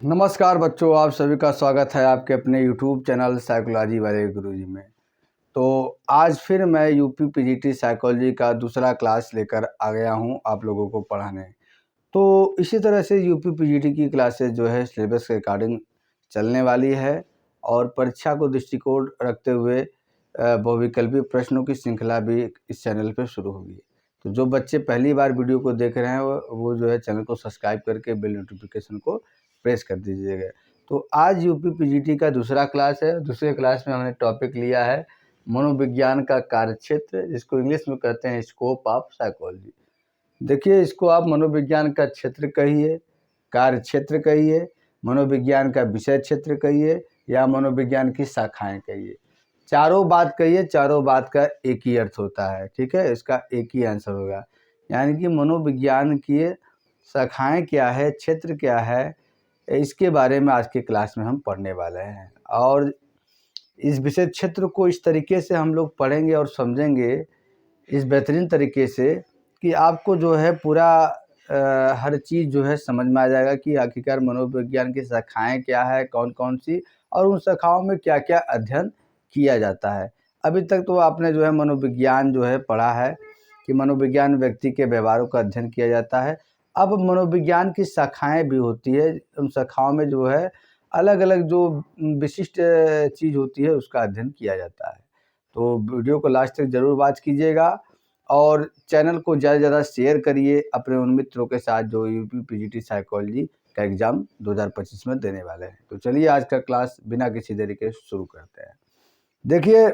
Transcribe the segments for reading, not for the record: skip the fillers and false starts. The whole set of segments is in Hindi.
नमस्कार बच्चों, आप सभी का स्वागत है आपके अपने YouTube चैनल साइकोलॉजी वाले गुरुजी में। तो आज फिर मैं यूपी पीजीटी साइकोलॉजी का दूसरा क्लास लेकर आ गया हूं आप लोगों को पढ़ाने। तो इसी तरह से यूपी पीजीटी की क्लासेस जो है सिलेबस के अकॉर्डिंग चलने वाली है और परीक्षा को दृष्टिकोण रखते हुए बहुविकल्पी प्रश्नों की श्रृंखला भी इस चैनल पर शुरू होगी। तो जो बच्चे पहली बार वीडियो को देख रहे हैं वो जो है चैनल को सब्सक्राइब करके बेल नोटिफिकेशन को प्रेस कर दीजिएगा। तो आज यूपी पीजीटी का दूसरा क्लास है। दूसरे क्लास में हमने टॉपिक लिया है मनोविज्ञान का कार्यक्षेत्र, जिसको इंग्लिश में कहते हैं स्कोप ऑफ साइकोलॉजी। देखिए, इसको आप मनोविज्ञान का क्षेत्र कहिए, कार्य क्षेत्र कहिए, मनोविज्ञान का विषय क्षेत्र कहिए या मनोविज्ञान की शाखाएं कहिए, चारों बात कहिए, चारों बात का एक ही अर्थ होता है। ठीक है, इसका एक ही आंसर होगा। यानी कि मनोविज्ञान की शाखाएं क्या है, क्षेत्र क्या है, इसके बारे में आज के क्लास में हम पढ़ने वाले हैं। और इस विषय क्षेत्र को इस तरीके से हम लोग पढ़ेंगे और समझेंगे इस बेहतरीन तरीके से कि आपको जो है पूरा हर चीज़ जो है समझ में आ जाएगा कि आखिरकार मनोविज्ञान की शाखाएं क्या है, कौन कौन सी, और उन शाखाओं में क्या क्या अध्ययन किया जाता है। अभी तक तो आपने जो है मनोविज्ञान जो है पढ़ा है कि मनोविज्ञान व्यक्ति के व्यवहारों का अध्ययन किया जाता है। अब मनोविज्ञान की शाखाएं भी होती है, उन शाखाओं में जो है अलग अलग जो विशिष्ट चीज़ होती है उसका अध्ययन किया जाता है। तो वीडियो को लास्ट तक ज़रूर वॉच कीजिएगा और चैनल को ज़्यादा से ज़्यादा शेयर करिए अपने उन मित्रों के साथ जो यूपी पीजीटी साइकोलॉजी का एग्ज़ाम 2025 में देने वाले हैं। तो चलिए आज का क्लास बिना किसी देरी के शुरू करते हैं। देखिए,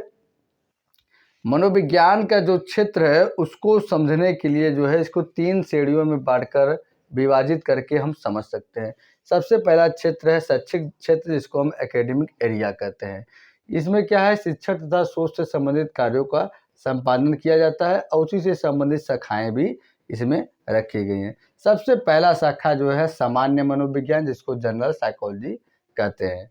मनोविज्ञान का जो क्षेत्र है उसको समझने के लिए जो है इसको 3 श्रेणियों में बांटकर विभाजित करके हम समझ सकते हैं। सबसे पहला क्षेत्र है शैक्षिक क्षेत्र, जिसको हम एकेडमिक एरिया कहते हैं। इसमें क्या है, शिक्षा तथा सोच से संबंधित कार्यों का संपादन किया जाता है और उसी से संबंधित शाखाएं भी इसमें रखी गई हैं। सबसे पहला शाखा जो है सामान्य मनोविज्ञान, जिसको जनरल साइकोलॉजी कहते हैं।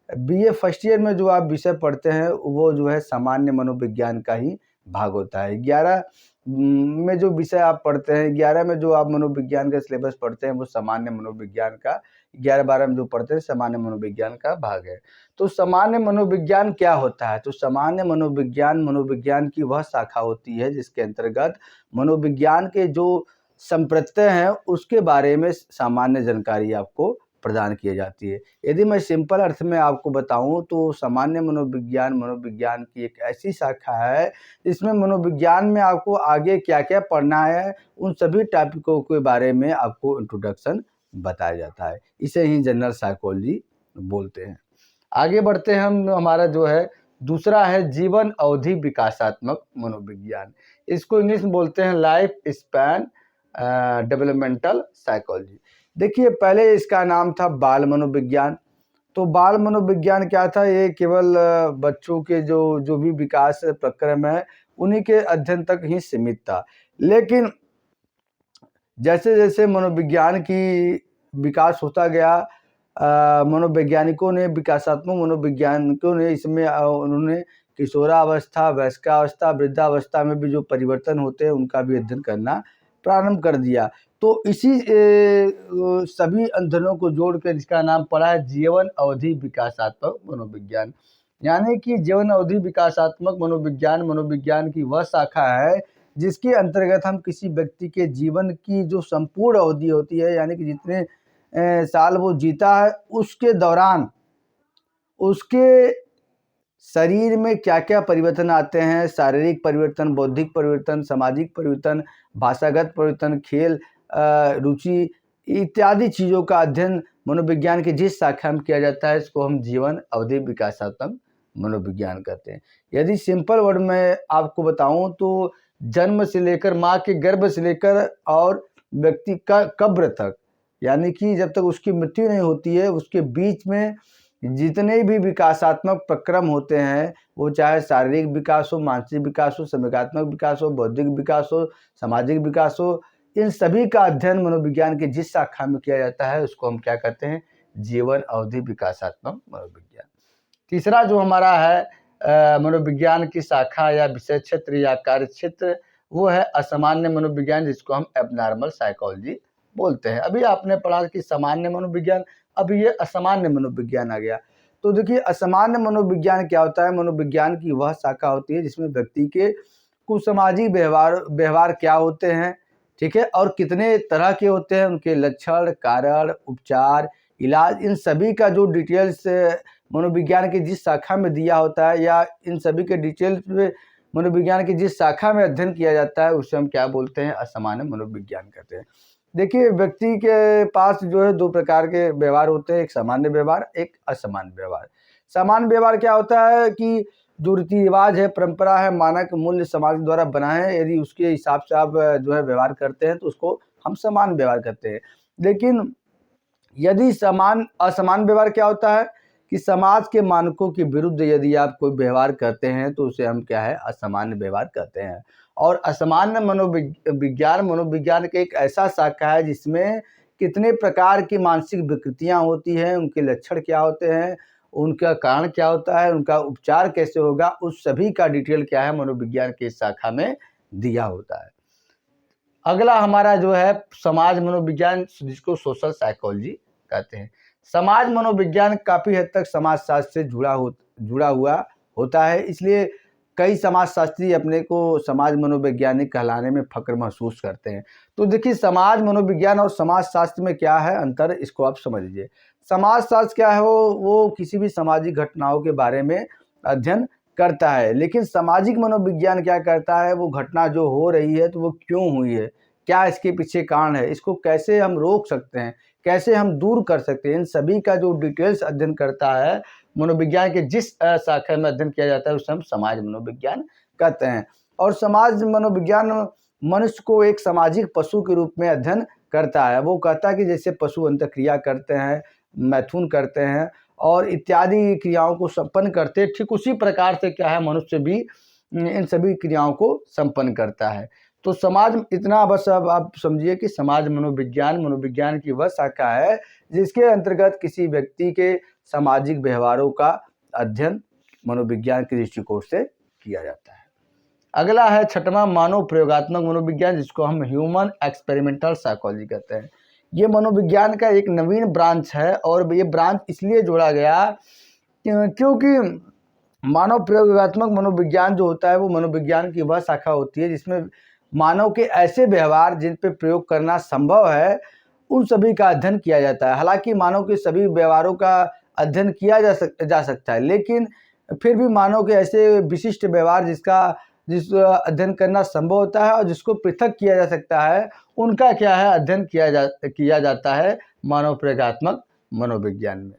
बीए फर्स्ट ईयर में जो आप विषय पढ़ते हैं वो जो है सामान्य मनोविज्ञान का ही भाग होता है। 11 में जो विषय आप पढ़ते हैं, 11 में जो आप मनोविज्ञान का सिलेबस पढ़ते हैं वो सामान्य मनोविज्ञान का, 11-12 में जो पढ़ते हैं सामान्य मनोविज्ञान का भाग है। तो सामान्य मनोविज्ञान क्या होता है? तो सामान्य मनोविज्ञान मनोविज्ञान की वह शाखा होती है जिसके अंतर्गत मनोविज्ञान के जो संप्रत्यय हैं उसके बारे में सामान्य जानकारी आपको प्रदान की जाती है। यदि मैं सिंपल अर्थ में आपको बताऊं तो सामान्य मनोविज्ञान मनोविज्ञान की एक ऐसी शाखा है जिसमें मनोविज्ञान में आपको आगे क्या क्या पढ़ना है उन सभी टॉपिकों के बारे में आपको इंट्रोडक्शन बताया जाता है। इसे ही जनरल साइकोलॉजी बोलते हैं। आगे बढ़ते हैं हम। हमारा जो है दूसरा है जीवन अवधि विकासात्मक मनोविज्ञान। इसको इंग्लिश में बोलते हैं लाइफ स्पैन डेवलपमेंटल साइकोलॉजी। देखिए, पहले इसका नाम था बाल मनोविज्ञान। तो बाल मनोविज्ञान क्या था, ये केवल बच्चों के जो जो भी विकास प्रक्रम है उन्हीं के अध्ययन तक ही सीमित था। लेकिन जैसे जैसे मनोविज्ञान की विकास होता गया, मनोवैज्ञानिकों ने, विकासात्मक मनोवैज्ञानिकों ने इसमें उन्होंने किशोरावस्था, वयस्कावस्था, वृद्धावस्था में भी जो परिवर्तन होते हैं उनका भी अध्ययन करना प्रारंभ कर दिया। तो इसी सभी अध्ययनों को जोड़कर इसका नाम पड़ा है जीवन अवधि विकासात्मक मनोविज्ञान। यानी कि जीवन अवधि विकासात्मक मनोविज्ञान मनोविज्ञान की वह शाखा है जिसके अंतर्गत हम किसी व्यक्ति के जीवन की जो संपूर्ण अवधि होती है, यानी कि जितने साल वो जीता है उसके दौरान उसके शरीर में क्या क्या परिवर्तन आते हैं, शारीरिक परिवर्तन, बौद्धिक परिवर्तन, सामाजिक परिवर्तन, भाषागत परिवर्तन, खेल, रुचि इत्यादि चीज़ों का अध्ययन मनोविज्ञान की जिस शाखा में किया जाता है इसको हम जीवन अवधि विकासात्मक मनोविज्ञान कहते हैं। यदि सिंपल वर्ड में आपको बताऊं तो जन्म से लेकर, माँ के गर्भ से लेकर और व्यक्ति का कब्र तक, यानी कि जब तक उसकी मृत्यु नहीं होती है उसके बीच में जितने भी विकासात्मक प्रक्रम होते हैं, वो चाहे शारीरिक विकास हो, मानसिक विकास हो, संवेगात्मक विकास हो, बौद्धिक विकास हो, सामाजिक विकास हो, इन सभी का अध्ययन मनोविज्ञान के जिस शाखा में किया जाता है उसको हम क्या कहते हैं, जीवन अवधि विकासात्मक मनोविज्ञान। तीसरा जो हमारा है मनोविज्ञान की शाखा या विषय क्षेत्र या कार्य क्षेत्र, वो है असामान्य मनोविज्ञान, जिसको हम एबनॉर्मल साइकोलॉजी बोलते हैं। अभी आपने पढ़ा कि सामान्य मनोविज्ञान अब ये असामान्य मनोविज्ञान आ गया। तो देखिए असामान्य मनोविज्ञान क्या होता है? मनोविज्ञान की वह शाखा होती है जिसमें व्यक्ति के कुछ सामाजिक व्यवहार क्या होते हैं, ठीक है, और कितने तरह के होते हैं, उनके लक्षण, कारण, उपचार, इलाज, इन सभी का जो डिटेल्स मनोविज्ञान की जिस शाखा में दिया होता है, या इन सभी के डिटेल्स में मनोविज्ञान की जिस शाखा में अध्ययन किया जाता है, उसे हम क्या बोलते हैं? असामान्य मनोविज्ञान कहते हैं। देखिए व्यक्ति के पास जो है 2 प्रकार के व्यवहार होते हैं, एक सामान्य व्यवहार, एक असामान्य व्यवहार। सामान्य व्यवहार क्या होता है कि जो रीति-रिवाज है, परंपरा है, मानक मूल्य समाज द्वारा बनाए हैं, यदि उसके हिसाब से आप जो है व्यवहार करते हैं तो उसको हम सामान्य व्यवहार कहते हैं। लेकिन यदि असामान्य व्यवहार क्या होता है कि समाज के मानकों के विरुद्ध यदि आप कोई व्यवहार करते हैं तो उसे हम क्या है? असामान्य व्यवहार कहते हैं। और असामान्य मनोविज्ञान का एक ऐसा शाखा है जिसमें कितने प्रकार की मानसिक विकृतियां होती हैं, उनके लक्षण क्या होते हैं, उनका कारण क्या होता है, उनका उपचार कैसे होगा, उस सभी का डिटेल क्या है? मनोविज्ञान की इस शाखा में दिया होता है। अगला हमारा जो है समाज मनोविज्ञान, जिसको सोशल साइकोलॉजी कहते हैं। समाज मनोविज्ञान काफ़ी हद तक समाजशास्त्र से जुड़ा हुआ होता है, इसलिए कई समाजशास्त्री अपने को समाज मनोवैज्ञानिक कहलाने में फ़ख्र महसूस करते हैं। तो देखिए समाज मनोविज्ञान और समाजशास्त्र में क्या है अंतर, इसको आप समझ लीजिए। समाजशास्त्र क्या है? वो किसी भी सामाजिक घटनाओं के बारे में अध्ययन करता है, लेकिन सामाजिक मनोविज्ञान क्या करता है? वो घटना जो हो रही है तो वो क्यों हुई है, क्या इसके पीछे कारण है, इसको कैसे हम रोक सकते हैं, कैसे हम दूर कर सकते हैं, इन सभी का जो डिटेल्स अध्ययन करता है मनोविज्ञान के जिस शाखा में अध्ययन किया जाता है उसे हम समाज मनोविज्ञान कहते हैं। और समाज मनोविज्ञान मनुष्य को एक सामाजिक पशु के रूप में अध्ययन करता है। वो कहता है कि जैसे पशु अंतःक्रिया करते हैं, मैथुन करते हैं और इत्यादि क्रियाओं को संपन्न करते हैं, ठीक उसी प्रकार से क्या है? मनुष्य भी इन सभी क्रियाओं को संपन्न करता है। तो समाज, इतना बस अब आप समझिए कि समाज मनोविज्ञान की वह शाखा है जिसके अंतर्गत किसी व्यक्ति के सामाजिक व्यवहारों का अध्ययन मनोविज्ञान के दृष्टिकोण से किया जाता है। अगला है छठवां मानव प्रयोगात्मक मनोविज्ञान, जिसको हम ह्यूमन एक्सपेरिमेंटल साइकोलॉजी कहते हैं। ये मनोविज्ञान का एक नवीन ब्रांच है और ये ब्रांच इसलिए जोड़ा गया क्योंकि मानव प्रयोगात्मक मनोविज्ञान जो होता है वो मनोविज्ञान की वह शाखा होती है जिसमें मानव के ऐसे व्यवहार जिन पे प्रयोग करना संभव है, उन सभी का अध्ययन किया जाता है। हालांकि मानव के सभी व्यवहारों का अध्ययन किया जा सकता है, लेकिन फिर भी मानव के ऐसे विशिष्ट व्यवहार जिस अध्ययन करना संभव होता है और जिसको पृथक किया जा सकता है, उनका क्या है? अध्ययन किया जाता है मानव प्रयोगात्मक मनोविज्ञान में।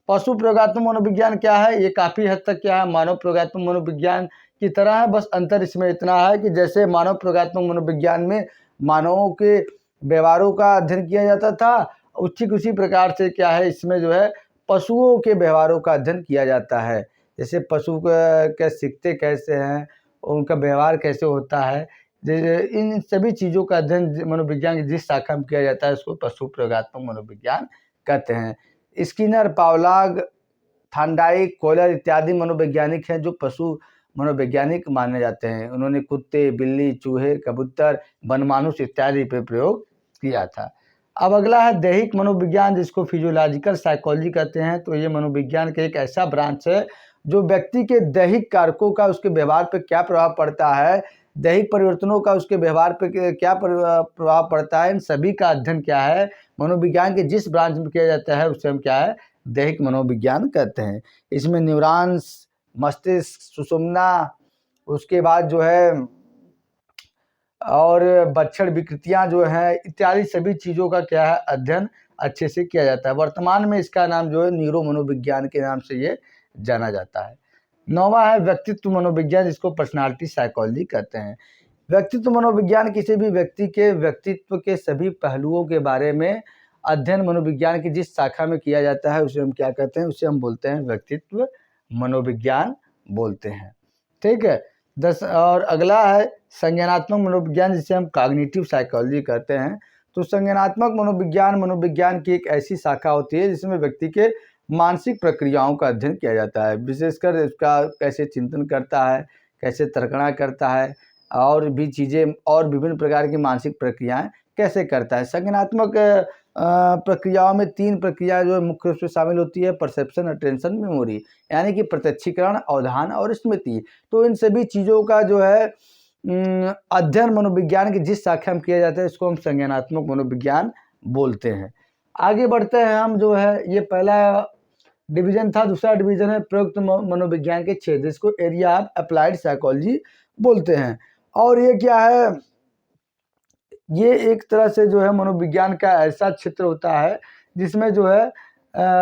पशु प्रयोगात्मक मनोविज्ञान क्या है? ये काफ़ी हद तक क्या है? मानव प्रयोगात्मक मनोविज्ञान की तरह है, बस अंतर इसमें इतना है कि जैसे मानव प्रयोगात्मक मनोविज्ञान में मानवों के व्यवहारों का अध्ययन किया जाता था, उसी प्रकार से क्या है इसमें जो है पशुओं के व्यवहारों का अध्ययन किया जाता है। जैसे पशु क्या सीखते कैसे हैं, उनका व्यवहार कैसे होता है, इन सभी चीज़ों का अध्ययन मनोविज्ञान की जिस शाखा में किया जाता है उसको पशु प्रयोगात्मक मनोविज्ञान कहते हैं। स्किनर, पावलॉग, थांडाइक, कोयलर इत्यादि मनोवैज्ञानिक हैं जो पशु मनोवैज्ञानिक माने जाते हैं। उन्होंने कुत्ते, बिल्ली, चूहे, कबूतर, वनमानुष इत्यादि पे प्रयोग किया था। अब अगला है दैहिक मनोविज्ञान, जिसको फिजियोलॉजिकल साइकोलॉजी कहते हैं। तो ये मनोविज्ञान का एक ऐसा ब्रांच है जो व्यक्ति के दैहिक कारकों का उसके व्यवहार पर क्या प्रभाव पड़ता है, दैहिक परिवर्तनों का उसके व्यवहार पर क्या प्रभाव पड़ता है, इन सभी का अध्ययन क्या है मनोविज्ञान के जिस ब्रांच में किया जाता है उसे हम क्या है? दैहिक मनोविज्ञान कहते हैं। इसमें न्यूरॉन्स, मस्तिष्क, सुषुम्ना, उसके बाद जो है और बच्छड़ विकृतियां जो हैं, इत्यादि सभी चीज़ों का क्या है? अध्ययन अच्छे से किया जाता है। वर्तमान में इसका नाम जो है न्यूरो मनोविज्ञान के नाम से ये जाना जाता है। 9वां है व्यक्तित्व मनोविज्ञान, जिसको पर्सनालिटी साइकोलॉजी कहते हैं। व्यक्तित्व मनोविज्ञान किसी भी व्यक्ति के व्यक्तित्व के सभी पहलुओं के बारे में अध्ययन मनोविज्ञान की जिस शाखा में किया जाता है उसे हम क्या कहते हैं? उसे हम बोलते हैं व्यक्तित्व मनोविज्ञान बोलते हैं। ठीक है। और अगला है संज्ञानात्मक मनोविज्ञान, जिसे हम कॉग्निटिव साइकोलॉजी कहते हैं। तो संज्ञानात्मक मनोविज्ञान की एक ऐसी शाखा होती है जिसमें व्यक्ति के मानसिक प्रक्रियाओं का अध्ययन किया जाता है, विशेषकर उसका कैसे चिंतन करता है, कैसे तर्कणा करता है और भी चीज़ें और विभिन्न प्रकार की मानसिक प्रक्रियाएं कैसे करता है। संज्ञानात्मक प्रक्रियाओं में 3 प्रक्रियाएं जो है मुख्य रूप से शामिल होती है, परसेप्शन, अटेंशन, मेमोरी, यानी कि प्रत्यक्षीकरण, अवधान और स्मृति। तो इन सभी चीज़ों का जो है अध्ययन मनोविज्ञान की जिस शाखा में किया जाता है इसको हम संज्ञानात्मक मनोविज्ञान बोलते हैं। आगे बढ़ते हैं हम, जो है ये पहला डिवीजन था। दूसरा डिवीजन है प्रयुक्त मनोविज्ञान के क्षेत्र, जिसको एरिया ऑफ अप्लाइड साइकोलॉजी बोलते हैं। और ये क्या है, ये एक तरह से जो है मनोविज्ञान का ऐसा क्षेत्र होता है जिसमें जो है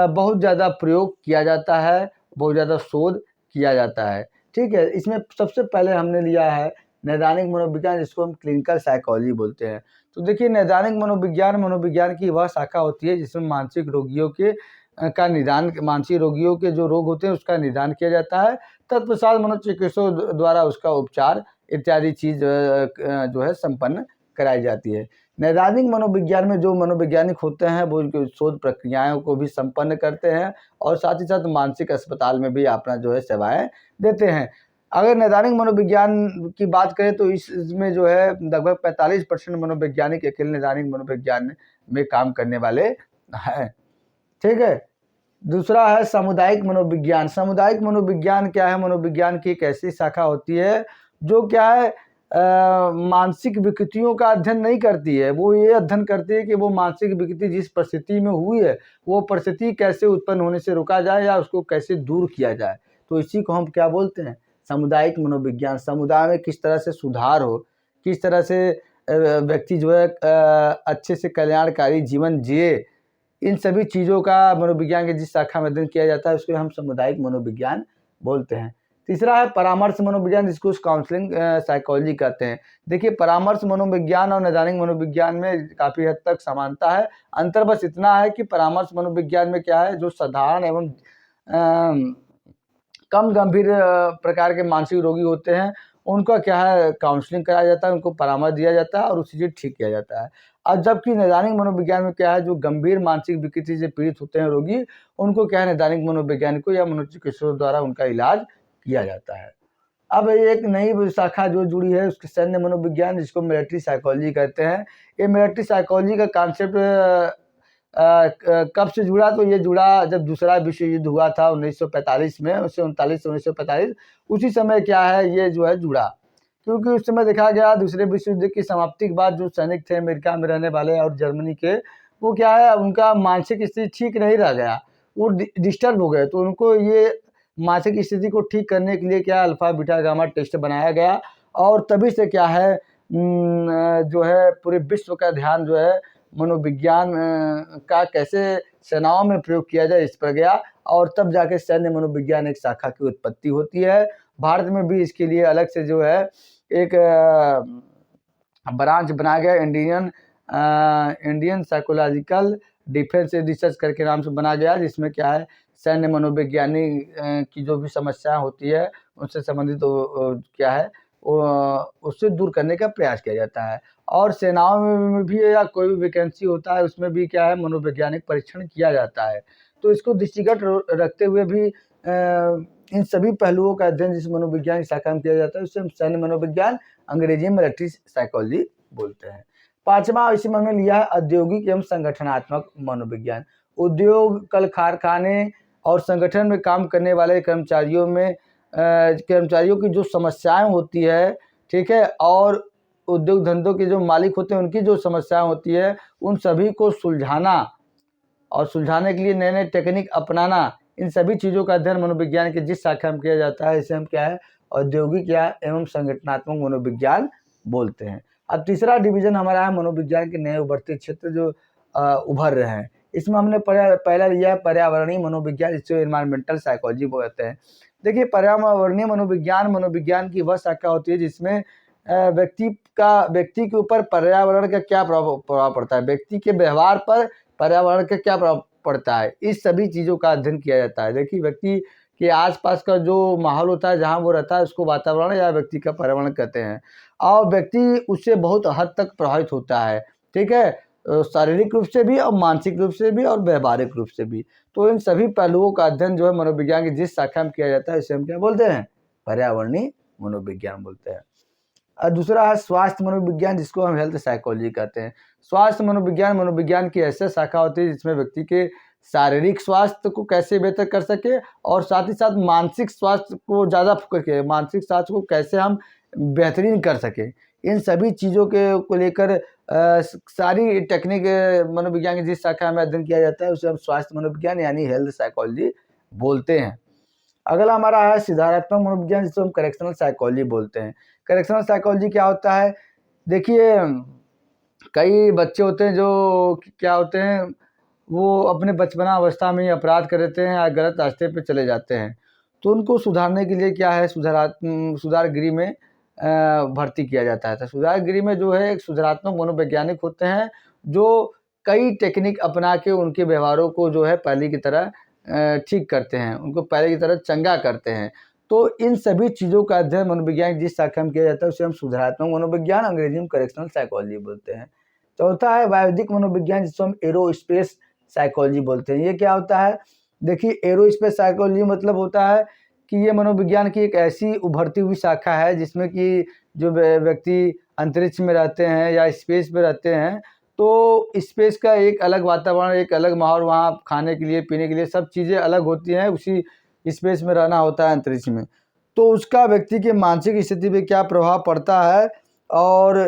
बहुत ज़्यादा प्रयोग किया जाता है, बहुत ज़्यादा शोध किया जाता है। ठीक है, इसमें सबसे पहले हमने लिया है नैदानिक मनोविज्ञान, जिसको हम क्लिनिकल साइकोलॉजी बोलते हैं। तो देखिए, नैदानिक मनोविज्ञान की वह शाखा होती है जिसमें मानसिक रोगियों के का निदान, मानसिक रोगियों के जो रोग होते हैं उसका निदान किया जाता है, तत्पश्चात मनोचिकित्सकों द्वारा उसका उपचार इत्यादि चीज़ जो है संपन्न कराई जाती है। नैदानिक मनोविज्ञान में जो मनोवैज्ञानिक होते हैं वो उनकी शोध प्रक्रियाओं को भी संपन्न करते हैं और साथ ही साथ मानसिक अस्पताल में भी अपना जो है सेवाएं देते हैं। अगर नैदानिक मनोविज्ञान की बात करें तो इसमें जो है लगभग 45% मनोवैज्ञानिक अकेले नैदानिक मनोविज्ञान में काम करने वाले हैं। ठीक है, दूसरा है सामुदायिक मनोविज्ञान। सामुदायिक मनोविज्ञान क्या है? मनोविज्ञान की एक ऐसी शाखा होती है जो क्या है, मानसिक विकृतियों का अध्ययन नहीं करती है। वो ये अध्ययन करती है कि वो मानसिक विकृति जिस परिस्थिति में हुई है वो परिस्थिति कैसे उत्पन्न होने से रोका जाए या उसको कैसे दूर किया जाए। तो इसी को हम क्या बोलते हैं? सामुदायिक मनोविज्ञान। समुदाय में किस तरह से सुधार हो, किस तरह से व्यक्ति जो है अच्छे से कल्याणकारी जीवन जिए, इन सभी चीज़ों का मनोविज्ञान के जिस शाखा में अध्ययन किया जाता है उसको हम सामुदायिक मनोविज्ञान बोलते हैं। तीसरा है परामर्श मनोविज्ञान, जिसको काउंसलिंग साइकोलॉजी कहते हैं। देखिए, परामर्श मनोविज्ञान और नैदानिक मनोविज्ञान में काफ़ी हद तक समानता है। अंतर बस इतना है कि परामर्श मनोविज्ञान में क्या है, जो साधारण एवं कम गंभीर प्रकार के मानसिक रोगी होते हैं उनका क्या है, काउंसलिंग कराया जाता है, उनको परामर्श दिया जाता है और उसी से ठीक किया जाता है। और जबकि नैदानिक मनोविज्ञान में क्या है, जो गंभीर मानसिक विकृति से पीड़ित होते हैं रोगी, उनको क्या है, नैदानिक मनोवैज्ञानिकों या मनोचिकित्सकों द्वारा उनका इलाज किया जाता है। अब एक नई शाखा जो जुड़ी है उसके सैन्य मनोविज्ञान, जिसको मिलिट्री साइकोलॉजी कहते हैं। ये मिलिट्री साइकोलॉजी का कॉन्सेप्ट कब से जुड़ा? तो ये जुड़ा जब दूसरा विश्व युद्ध हुआ था 1945 में, 1939 से 1945, उसी समय क्या है ये जो है जुड़ा। क्योंकि उस समय देखा गया दूसरे विश्व युद्ध की समाप्ति के बाद जो सैनिक थे अमेरिका में रहने वाले और जर्मनी के, वो क्या है, उनका मानसिक स्थिति ठीक नहीं रह गया, वो डिस्टर्ब हो गए। तो उनको ये मानसिक स्थिति को ठीक करने के लिए क्या अल्फा बीटा गामा टेस्ट बनाया गया और तभी से क्या है जो है पूरे विश्व का ध्यान जो है मनोविज्ञान का कैसे सेनाओं में प्रयोग किया जाए इस पर गया और तब जाके सैन्य मनोविज्ञान एक शाखा की उत्पत्ति होती है। भारत में भी इसके लिए अलग से जो है एक ब्रांच बनाया गया, इंडियन साइकोलॉजिकल डिफेंस रिसर्च करके नाम से बना गया, जिसमें क्या है सैन्य मनोविज्ञानी की जो भी समस्याएं होती है उनसे संबंधित क्या है उससे दूर करने का प्रयास किया जाता है। और सेनाओं में भी या कोई भी वैकेंसी होता है उसमें भी क्या है मनोवैज्ञानिक परीक्षण किया जाता है। तो इसको दृष्टिगत रखते हुए भी इन सभी पहलुओं का अध्ययन जिस मनोविज्ञान की शाखा में किया जाता है उसे हम सैन्य मनोविज्ञान, अंग्रेजी में मिलिट्री साइकोलॉजी बोलते हैं। पांचवा इसमें हमने लिया है औद्योगिक एवं संगठनात्मक मनोविज्ञान। उद्योग, कल कारखाने और संगठन में काम करने वाले कर्मचारियों की जो समस्याएं होती है, ठीक है, और उद्योग धंधों के जो मालिक होते हैं उनकी जो समस्याएं होती है उन सभी को सुलझाना और सुलझाने के लिए नए नए टेक्निक अपनाना, इन सभी चीज़ों का अध्ययन मनोविज्ञान के जिस शाखा में किया जाता है इसे हम क्या है औद्योगिक या एवं संगठनात्मक मनोविज्ञान बोलते हैं। अब तीसरा डिवीजन हमारा है मनोविज्ञान के नए उभरते क्षेत्र जो उभर रहे हैं। इसमें हमने पहला लिया है पर्यावरणीय मनोविज्ञान, जिसको एनवायरमेंटल साइकोलॉजी बोलते हैं। देखिए, पर्यावरणीय मनोविज्ञान की वह शाखा होती है जिसमें व्यक्ति के ऊपर पर्यावरण का क्या प्रभाव पड़ता है, व्यक्ति के व्यवहार पर पर्यावरण का क्या प्रभाव पड़ता है, इस सभी चीज़ों का अध्ययन किया जाता है। देखिए, व्यक्ति के आसपास का जो माहौल होता है जहाँ वो रहता है उसको वातावरण या व्यक्ति का पर्यावरण कहते हैं और व्यक्ति उससे बहुत हद तक प्रभावित होता है। ठीक है, शारीरिक रूप से भी और मानसिक रूप से भी और व्यवहारिक रूप से भी। तो इन सभी पहलुओं का अध्ययन जो है मनोविज्ञान की जिस शाखा में किया जाता है इसे हम क्या बोलते हैं? पर्यावरणीय मनोविज्ञान बोलते हैं। दूसरा है स्वास्थ्य मनोविज्ञान, जिसको हम हेल्थ साइकोलॉजी कहते हैं। स्वास्थ्य मनोविज्ञान मनोविज्ञान की ऐसी शाखा होती है जिसमें व्यक्ति के शारीरिक स्वास्थ्य को कैसे बेहतर कर सके और साथ ही साथ मानसिक स्वास्थ्य को ज़्यादा फोकस किया, मानसिक स्वास्थ्य को कैसे हम बेहतरीन कर सकें, इन सभी चीज़ों के को लेकर सारी टेक्निक मनोविज्ञान की जिस शाखा में अध्ययन किया जाता है उसे हम स्वास्थ्य मनोविज्ञान यानी हेल्थ साइकोलॉजी बोलते हैं। अगला हमारा है सुधारात्मक मनोविज्ञान, जिसको हम करेक्शनल साइकोलॉजी बोलते हैं। करेक्शनल साइकोलॉजी क्या होता है? देखिए, कई बच्चे होते हैं जो क्या होते हैं, वो अपने बचपना अवस्था में ही अपराध कर देते हैं या गलत रास्ते पे चले जाते हैं, तो उनको सुधारने के लिए क्या है, सुधार गृह में भर्ती किया जाता है। तो सुधार गृह में जो है एक सुधारात्मक मनोवैज्ञानिक होते हैं जो कई टेक्निक अपना के उनके व्यवहारों को जो है पहले की तरह ठीक करते हैं, उनको पहले की तरह चंगा करते हैं। तो इन सभी चीज़ों का अध्ययन मनोविज्ञान जिस शाखा में किया जाता है उसे हम सुधारात्मक मनोविज्ञान, अंग्रेजी में करेक्शनल साइकोलॉजी बोलते हैं। चौथा है वायुदिक मनोविज्ञान, जिसको हम एरोस्पेस साइकोलॉजी बोलते हैं। ये क्या होता है? देखिए, एरोस्पेस साइकोलॉजी मतलब होता है कि ये मनोविज्ञान की एक ऐसी उभरती हुई शाखा है जिसमें कि जो व्यक्ति अंतरिक्ष में रहते हैं या स्पेस में रहते हैं, तो स्पेस का एक अलग वातावरण, एक अलग माहौल, वहाँ खाने के लिए, पीने के लिए सब चीज़ें अलग होती हैं, उसी स्पेस में रहना होता है अंतरिक्ष में। तो उसका व्यक्ति के मानसिक स्थिति पे क्या प्रभाव पड़ता है और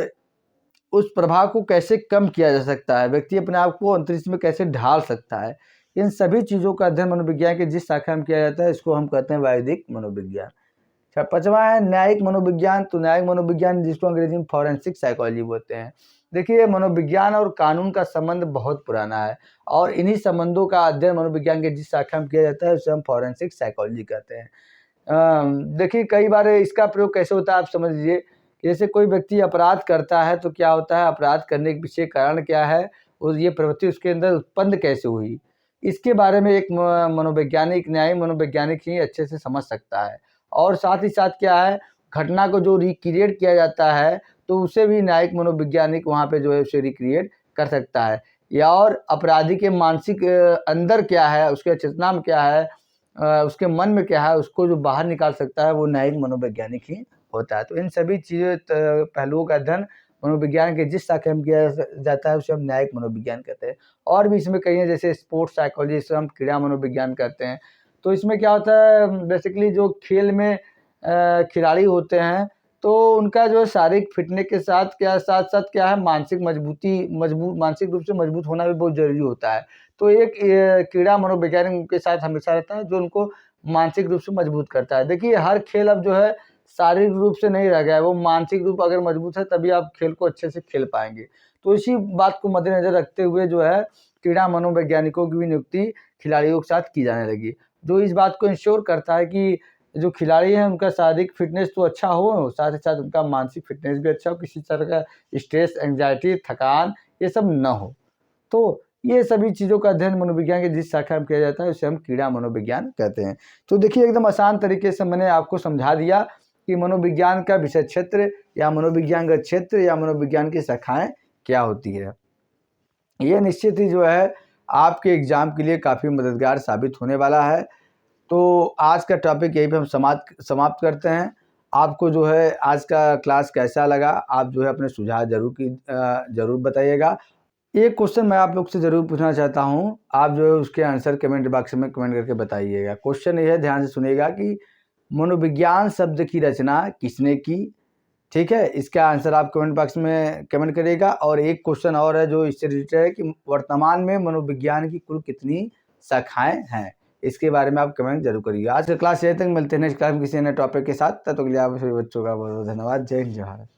उस प्रभाव को कैसे कम किया जा सकता है, व्यक्ति अपने आप को अंतरिक्ष में कैसे ढाल सकता है, इन सभी चीज़ों का अध्ययन मनोविज्ञान के जिस शाखा में किया जाता है इसको हम कहते हैं वायुदिक मनोविज्ञान। अच्छा, पाँचवा है न्यायिक मनोविज्ञान। तो न्यायिक मनोविज्ञान, जिसको अंग्रेजी में फॉरेंसिक साइकोलॉजी बोलते हैं। देखिए, मनोविज्ञान और कानून का संबंध बहुत पुराना है और इन्हीं संबंधों का अध्ययन मनोविज्ञान के जिस शाखा में किया जाता है उसे हम फॉरेंसिक साइकोलॉजी कहते हैं। देखिए, कई बार इसका प्रयोग कैसे होता है आप समझ लीजिए, जैसे कोई व्यक्ति अपराध करता है तो क्या होता है, अपराध करने के पीछे कारण क्या है और ये प्रवृत्ति उसके अंदर उत्पन्न कैसे हुई, इसके बारे में एक मनोवैज्ञानिक, न्यायिक मनोवैज्ञानिक ही अच्छे से समझ सकता है। और साथ ही साथ क्या है, घटना को जो रिक्रिएट किया जाता है तो उसे भी न्यायिक मनोवैज्ञानिक वहाँ पे जो है उसे रिक्रिएट कर सकता है। या और अपराधी के मानसिक अंदर क्या है, उसके चेतना में क्या है, उसके मन में क्या है, उसको जो बाहर निकाल सकता है वो न्यायिक मनोवैज्ञानिक ही होता है। तो इन सभी चीज़ें पहलुओं का अध्ययन मनोविज्ञान के जिस शाखा में किया जाता है उसे हम न्यायिक मनोविज्ञान कहते हैं। और भी इसमें कई हैं, जैसे स्पोर्ट्स साइकोलॉजी, जिसे हम क्रीड़ा मनोविज्ञान कहते हैं। तो इसमें क्या होता है, बेसिकली जो खेल में खिलाड़ी होते हैं तो उनका जो है शारीरिक फिटनेस के साथ साथ क्या है, मानसिक मानसिक रूप से मजबूत होना भी बहुत ज़रूरी होता है। तो एक क्रीड़ा मनोवैज्ञानिक उनके साथ हमेशा रहता है जो उनको मानसिक रूप से मजबूत करता है। देखिए, हर खेल अब जो है शारीरिक रूप से नहीं रह गया है, वो मानसिक रूप अगर मजबूत है तभी आप खेल को अच्छे से खेल पाएंगे। तो इसी बात को मद्देनजर रखते हुए जो है क्रीड़ा मनोवैज्ञानिकों की भी नियुक्ति खिलाड़ियों के साथ की जाने लगी, जो इस बात को इंश्योर करता है कि जो खिलाड़ी हैं उनका शारीरिक फिटनेस तो अच्छा हो, साथ ही साथ उनका मानसिक फिटनेस भी अच्छा हो, किसी तरह का स्ट्रेस, एंग्जाइटी, थकान ये सब न हो। तो ये सभी चीज़ों का अध्ययन मनोविज्ञान के जिस शाखा में किया जाता है उसे हम क्रीड़ा मनोविज्ञान कहते हैं। तो देखिए, एकदम आसान तरीके से मैंने आपको समझा दिया कि मनोविज्ञान का विषय क्षेत्र या मनोविज्ञान का क्षेत्र या मनोविज्ञान की शाखाएं क्या होती है। ये निश्चित ही जो है आपके एग्ज़ाम के लिए काफ़ी मददगार साबित होने वाला है। तो आज का टॉपिक यहीं पे हम समाप्त करते हैं। आपको जो है आज का क्लास कैसा लगा, आप जो है अपने सुझाव ज़रूर बताइएगा। एक क्वेश्चन मैं आप लोग से ज़रूर पूछना चाहता हूँ, आप जो है उसके आंसर कमेंट बॉक्स में कमेंट करके बताइएगा। क्वेश्चन ये है, ध्यान से सुनिएगा कि मनोविज्ञान शब्द की रचना किसने की? ठीक है, इसका आंसर आप कमेंट बॉक्स में कमेंट करिएगा। और एक क्वेश्चन और है जो इससे रिलेटेड है कि वर्तमान में मनोविज्ञान की कुल कितनी शाखाएं हैं, इसके बारे में आप कमेंट जरूर करिएगा। आज का क्लास यहीं तक, मिलते हैं नेक्स्ट क्लास में किसी नए टॉपिक के साथ। तब तक के लिए आप सभी बच्चों का बहुत बहुत धन्यवाद। जय हिंद, जय भारत।